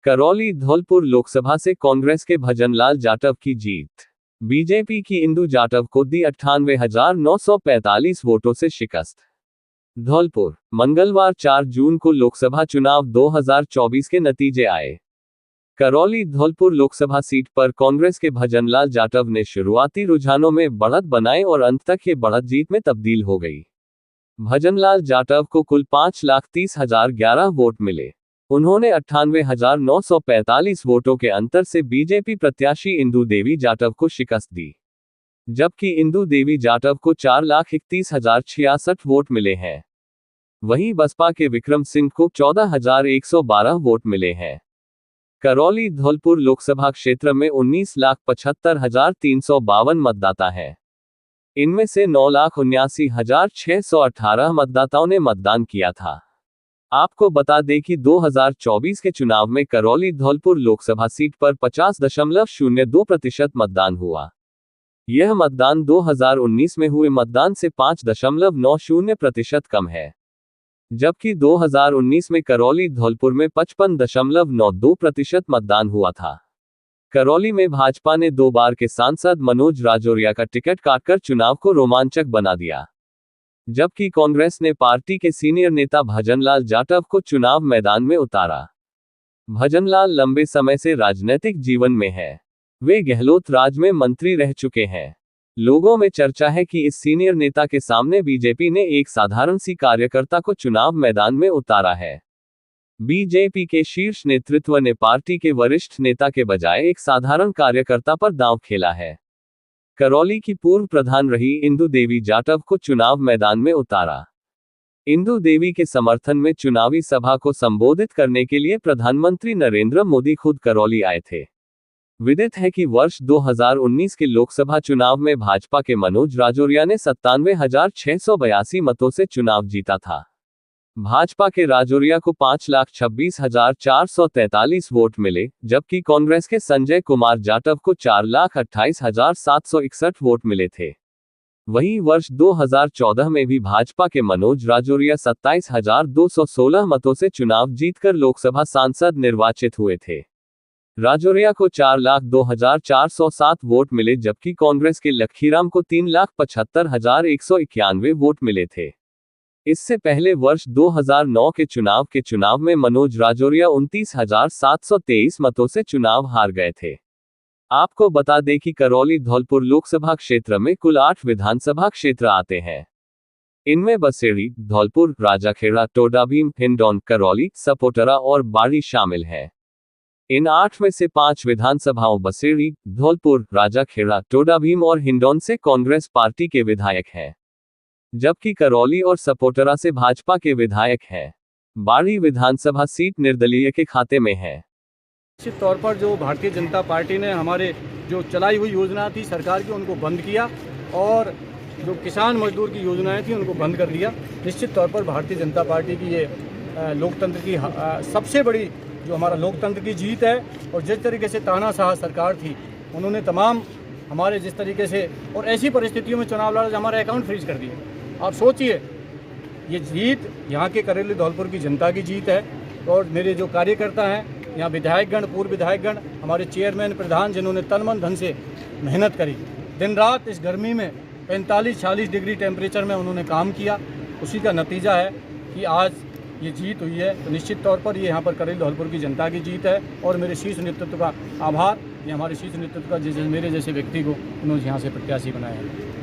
करौली धौलपुर लोकसभा से कांग्रेस के भजनलाल जाटव की जीत। बीजेपी की इंदु जाटव को दी 98,945 वोटों से शिकस्त। धौलपुर, मंगलवार 4 जून को लोकसभा चुनाव 2024 के नतीजे आए। करौली धौलपुर लोकसभा सीट पर कांग्रेस के भजनलाल जाटव ने शुरुआती रुझानों में बढ़त बनाए और अंत तक ये बढ़त जीत में तब्दील हो गई। भजनलाल जाटव को कुल 5,30,011 वोट मिले। उन्होंने 98,945 वोटों के अंतर से बीजेपी प्रत्याशी इंदु देवी जाटव को शिकस्त दी, जबकि इंदु देवी जाटव को 4,31,066 वोट मिले हैं। वहीं बसपा के विक्रम सिंह को 14,112 वोट मिले हैं। करौली धौलपुर लोकसभा क्षेत्र में 19,75,352 मतदाता हैं। इनमें से 9,79,618 मतदाताओं ने मतदान किया था। आपको बता दें कि 2024 के चुनाव में करौली धौलपुर लोकसभा सीट पर 50.02% मतदान हुआ। यह मतदान 2019 में हुए मतदान से 5.90% कम है, जबकि 2019 में करौली धौलपुर में 55.92% मतदान हुआ था। करौली में भाजपा ने 2 बार के सांसद मनोज राजौरिया का टिकट काटकर चुनाव को रोमांचक बना दिया, जबकि कांग्रेस ने पार्टी के सीनियर नेता भजनलाल जाटव को चुनाव मैदान में उतारा। भजनलाल लंबे समय से राजनीतिक जीवन में है। वे गहलोत राज में मंत्री रह चुके हैं। लोगों में चर्चा है कि इस सीनियर नेता के सामने बीजेपी ने एक साधारण सी कार्यकर्ता को चुनाव मैदान में उतारा है। बीजेपी के शीर्ष नेतृत्व ने पार्टी के वरिष्ठ नेता के बजाय एक साधारण कार्यकर्ता पर दांव खेला है। करौली की पूर्व प्रधान रही इंदु देवी जाटव को चुनाव मैदान में उतारा। इंदु देवी के समर्थन में चुनावी सभा को संबोधित करने के लिए प्रधानमंत्री नरेंद्र मोदी खुद करौली आए थे। विदित है कि वर्ष 2019 के लोकसभा चुनाव में भाजपा के मनोज राजौरिया ने 97,682 मतों से चुनाव जीता था। भाजपा के राजौरिया को 5,26,443 वोट मिले, जबकि कांग्रेस के संजय कुमार जाटव को 4,28,761 वोट मिले थे। वहीं वर्ष 2014 में भी भाजपा के मनोज राजौरिया 27,216 मतों से चुनाव जीतकर लोकसभा सांसद निर्वाचित हुए थे। राजौरिया को 4,02,407 वोट मिले, जबकि कांग्रेस के लखीराम को 3,75,191 वोट मिले थे। इससे पहले वर्ष 2009 के चुनाव में मनोज राजौरिया 29,723 मतों से चुनाव हार गए थे। आपको बता दें कि करौली धौलपुर लोकसभा क्षेत्र में कुल 8 विधानसभा क्षेत्र आते हैं। इनमें बसेड़ी, धौलपुर, राजाखेड़ा, टोडाभीम, हिंडौन, करौली, सपोटरा और बाड़ी शामिल हैं। इन 8 में से 5 विधानसभाओं बसेड़ी, धौलपुर, राजाखेड़ा, टोडाभीम और हिंडौन से कांग्रेस पार्टी के विधायक हैं, जबकि करौली और सपोटरा से भाजपा के विधायक हैं। बाड़ी विधानसभा सीट निर्दलीय के खाते में है। निश्चित तौर पर जो भारतीय जनता पार्टी ने हमारे जो चलाई हुई योजना थी सरकार की, उनको बंद किया और जो किसान मजदूर की योजनाएं थी उनको बंद कर दिया। निश्चित तौर पर भारतीय जनता पार्टी की ये लोकतंत्र की सबसे बड़ी जो हमारा लोकतंत्र की जीत है। और जिस तरीके से तानाशाह सरकार थी, उन्होंने तमाम हमारे जिस तरीके से और ऐसी परिस्थितियों में चुनाव लड़ा, हमारे अकाउंट फ्रीज कर दिए। आप सोचिए, ये जीत यहाँ के करौली धौलपुर की जनता की जीत है। और मेरे जो कार्यकर्ता हैं यहाँ, विधायकगण, पूर्व विधायकगण, हमारे चेयरमैन, प्रधान, जिन्होंने तन मन धन से मेहनत करी, दिन रात इस गर्मी में 45-46 डिग्री टेम्परेचर में उन्होंने काम किया, उसी का नतीजा है कि आज ये जीत हुई है। तो निश्चित तौर पर ये यहाँ पर करौली धौलपुर की जनता की जीत है। और मेरे शीर्ष नेतृत्व का आभार, ये हमारे शीर्ष नेतृत्व का मेरे जैसे व्यक्ति को उन्होंने यहाँ से प्रत्याशी बनाया है।